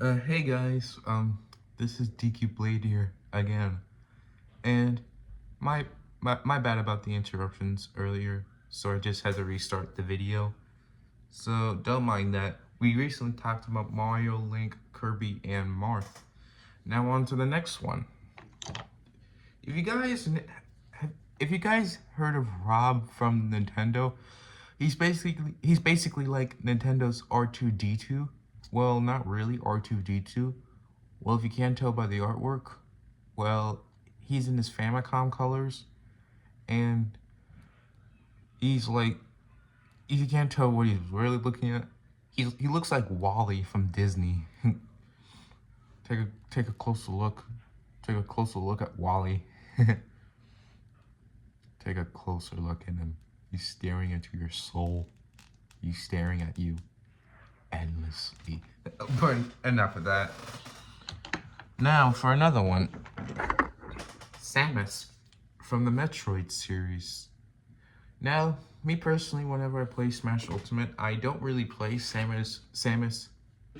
Hey guys, this is DQ Blade here again, and my bad about the interruptions earlier, so I just had to restart the video, so don't mind that. We recently talked about Mario, Link, Kirby, and Marth. Now on to the next one. If you guys, if you guys heard of Rob from Nintendo, he's basically like Nintendo's R2-D2. Well, not really R2-D2. Well, if you can't tell by the artwork, well, he's in his Famicom colors, and he's like, if you can't tell what he's really looking at, he looks like Wally from Disney. take a closer look. Take a closer look at Wally. Take a closer look at him. He's staring into your soul. He's staring at you endlessly. But enough of that. Now for another one. Samus from the Metroid series. Now, me personally, whenever I play Smash Ultimate, I don't really play Samus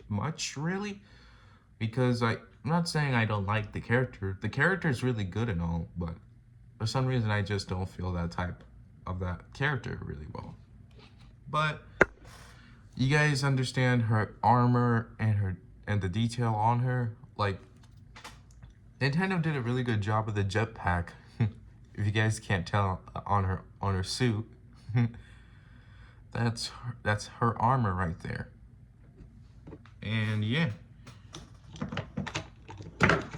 much, really, because I'm not saying I don't like the character. The character is really good and all, but for some reason I just don't feel that type of that character really well. But you guys understand her armor and the detail on her. Like, Nintendo did a really good job with the jetpack. If you guys can't tell on her suit, that's her armor right there. And yeah.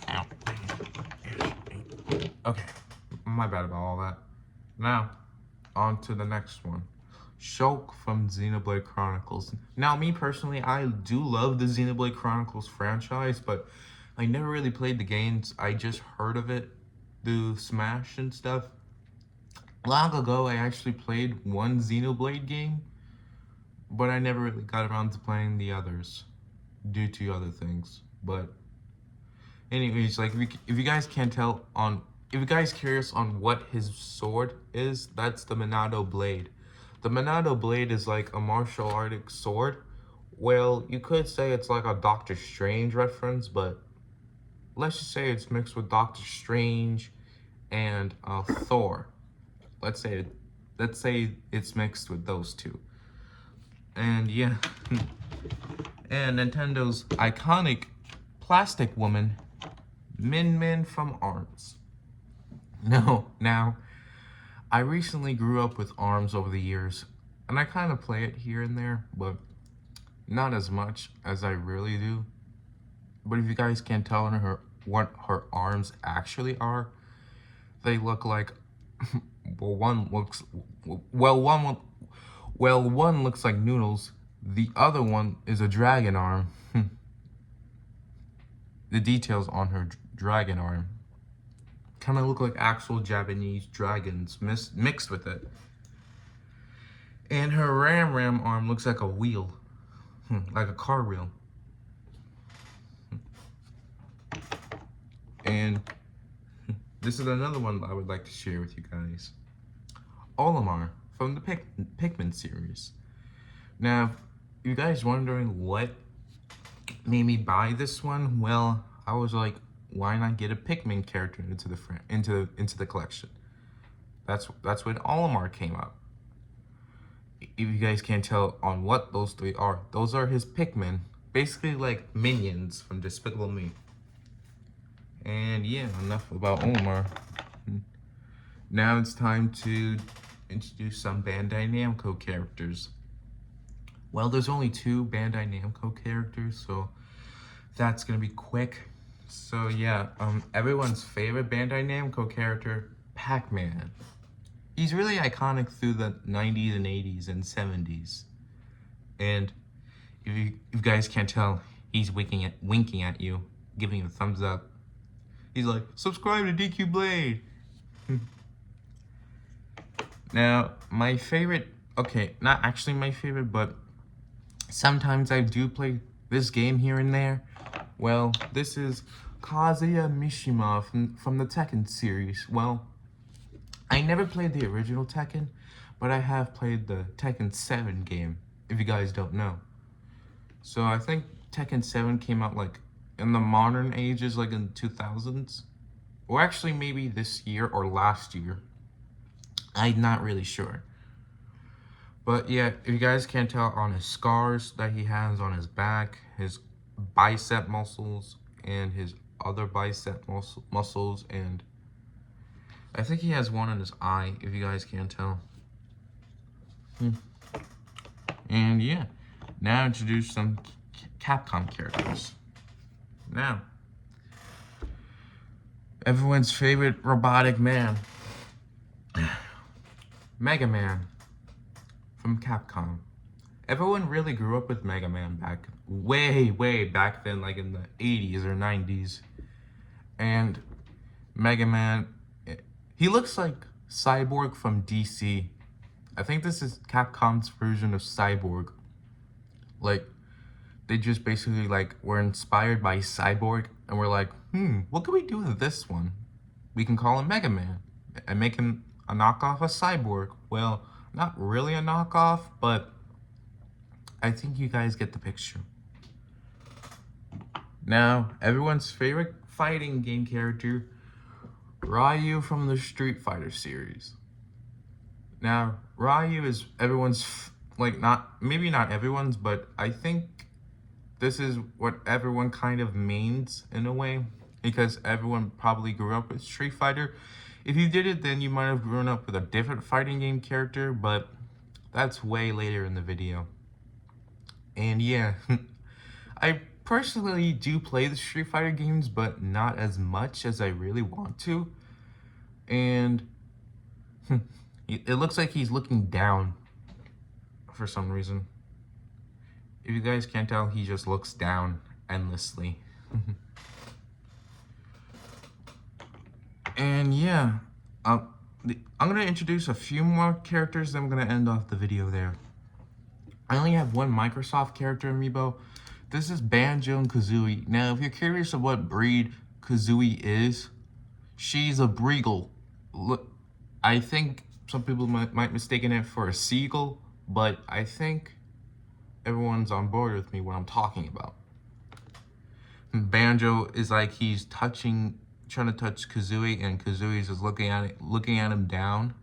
Ow. Okay, my bad about all that. Now, on to the next one. Shulk from Xenoblade Chronicles. Now, me personally, I do love the Xenoblade Chronicles franchise, but I never really played the games. I just heard of it through Smash and stuff. Long ago, I actually played one Xenoblade game, but I never really got around to playing the others due to other things. But anyways, like, if you guys can't tell on, if you guys curious on what his sword is, that's the Monado Blade. The Monado Blade is like a martial arts sword. Well, you could say it's like a Doctor Strange reference, but let's just say it's mixed with Doctor Strange and Thor. Let's say it's mixed with those two. And yeah. And Nintendo's iconic plastic woman, Min Min from ARMS. No, now, I recently grew up with ARMS over the years, and I kind of play it here and there, but not as much as I really do. But if you guys can't tell what her arms actually are, they look like, one looks like noodles. The other one is a dragon arm. The details on her dragon arm kind of look like actual Japanese dragons mixed with it. And her Ram arm looks like a wheel, like a car wheel. And this is another one I would like to share with you guys. Olimar from the Pikmin series. Now, you guys wondering what made me buy this one? Well, I was like, why not get a Pikmin character into the collection? That's when Olimar came up. If you guys can't tell on what those three are, those are his Pikmin, basically like minions from Despicable Me. And yeah, enough about Olimar. Now it's time to introduce some Bandai Namco characters. Well, there's only 2 Bandai Namco characters, so that's gonna be quick. So yeah, everyone's favorite Bandai Namco character, Pac-Man. He's really iconic through the 90s and 80s and 70s. And if you guys can't tell, he's winking at you, giving you a thumbs up. He's like, subscribe to DQ Blade. Now, my favorite, okay, not actually my favorite, but sometimes I do play this game here and there. Well, this is Kazuya Mishima from the Tekken series. Well, I never played the original Tekken, but I have played the Tekken 7 game, if you guys don't know. So I think Tekken 7 came out like in the modern ages, like in 2000s, or actually maybe this year or last year. I'm not really sure. But yeah, if you guys can't tell on his scars that he has on his back, his bicep muscles, and his other bicep muscles, and I think he has one in his eye, if you guys can't tell. And yeah, now introduce some Capcom characters. Now, everyone's favorite robotic man, Mega Man from Capcom. Everyone really grew up with Mega Man back way back then, like in the 80s or 90s. And Mega Man, he looks like Cyborg from DC. I think this is Capcom's version of Cyborg. Like, they just basically like were inspired by Cyborg and were like, what can we do with this one? We can call him Mega Man and make him a knockoff of Cyborg. Well, not really a knockoff, but I think you guys get the picture. Now, everyone's favorite fighting game character, Ryu from the Street Fighter series. Now, Ryu is everyone's, like, maybe not everyone's, but I think this is what everyone kind of means in a way, because everyone probably grew up with Street Fighter. If you did it, then you might have grown up with a different fighting game character, but that's way later in the video. And yeah, I personally do play the Street Fighter games, but not as much as I really want to. And it looks like he's looking down for some reason. If you guys can't tell, he just looks down endlessly. And yeah, I'm going to introduce a few more characters, then I'm going to end off the video there. I only have one Microsoft character amiibo. This is Banjo and Kazooie. Now, if you're curious of what breed Kazooie is, she's a Breagle. Look, I think some people might mistaken it for a seagull, but I think everyone's on board with me what I'm talking about. Banjo is like he's trying to touch Kazooie, and Kazooie's just looking at him down.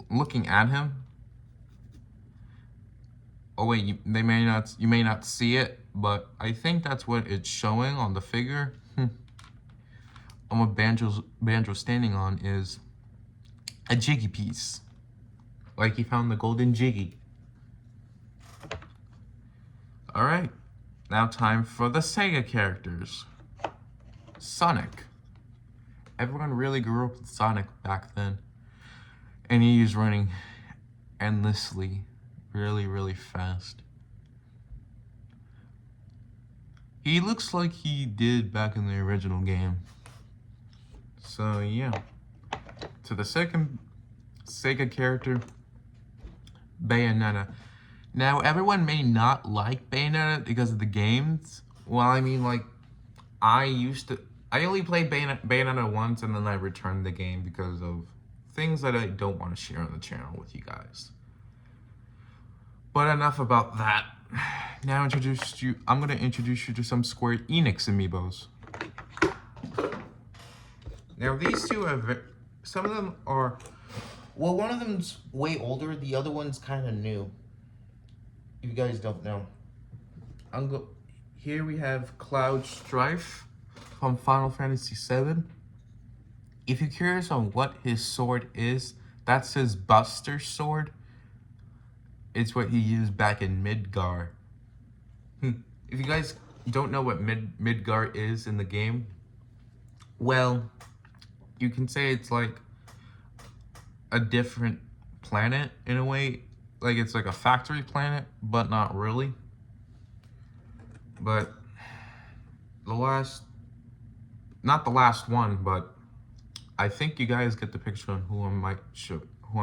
Looking at him. Oh wait, you may not see it, but I think that's what it's showing on the figure. And what Banjo's standing on is a Jiggy piece. Like he found the golden Jiggy. Alright, now time for the Sega characters. Sonic. Everyone really grew up with Sonic back then. And he was running endlessly. Really fast. He looks like he did back in the original game. So yeah. To the second Sega character, Bayonetta. Now everyone may not like Bayonetta because of the games. Well, I mean, like, I only played Bayonetta once and then I returned the game because of things that I don't want to share on the channel with you guys. But enough about that. Now I'm going to introduce you to some Square Enix amiibos. Now these two are, some of them are, well, one of them's way older, the other one's kind of new. If you guys don't know. Here we have Cloud Strife from Final Fantasy VII. If you're curious on what his sword is, that's his Buster sword. It's what he used back in Midgar. If you guys don't know what Midgar is in the game, well, you can say it's like a different planet in a way. Like it's like a factory planet, but not really. But not the last one, but I think you guys get the picture on who I'm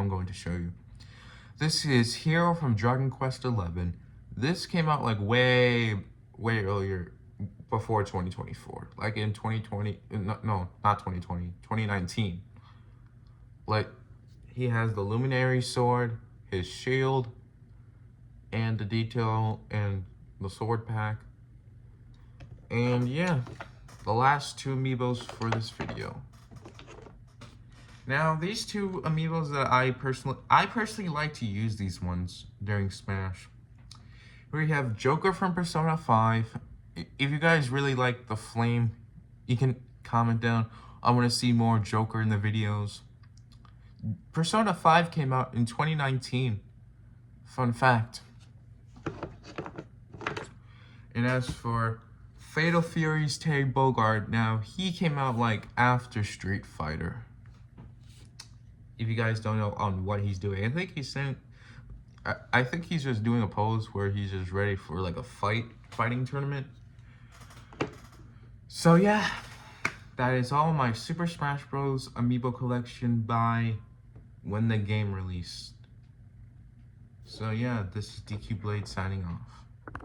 going to show you. This is Hero from Dragon Quest XI. This came out like way earlier, before 2024. Like in 2020, no, not 2020, 2019. Like, he has the Luminary Sword, his shield, and the detail and the sword pack. And yeah, the last two amiibos for this video. Now, these two amiibos that I personally like to use these ones during Smash. We have Joker from Persona 5. If you guys really like the flame, you can comment down. I want to see more Joker in the videos. Persona 5 came out in 2019. Fun fact. And as for Fatal Fury's Terry Bogard, now he came out like after Street Fighter. If you guys don't know on what he's doing, I think he's saying, I think he's just doing a pose where he's just ready for like a fighting tournament. So yeah, that is all my Super Smash Bros. Amiibo collection by when the game released. So yeah, this is DQ Blade signing off.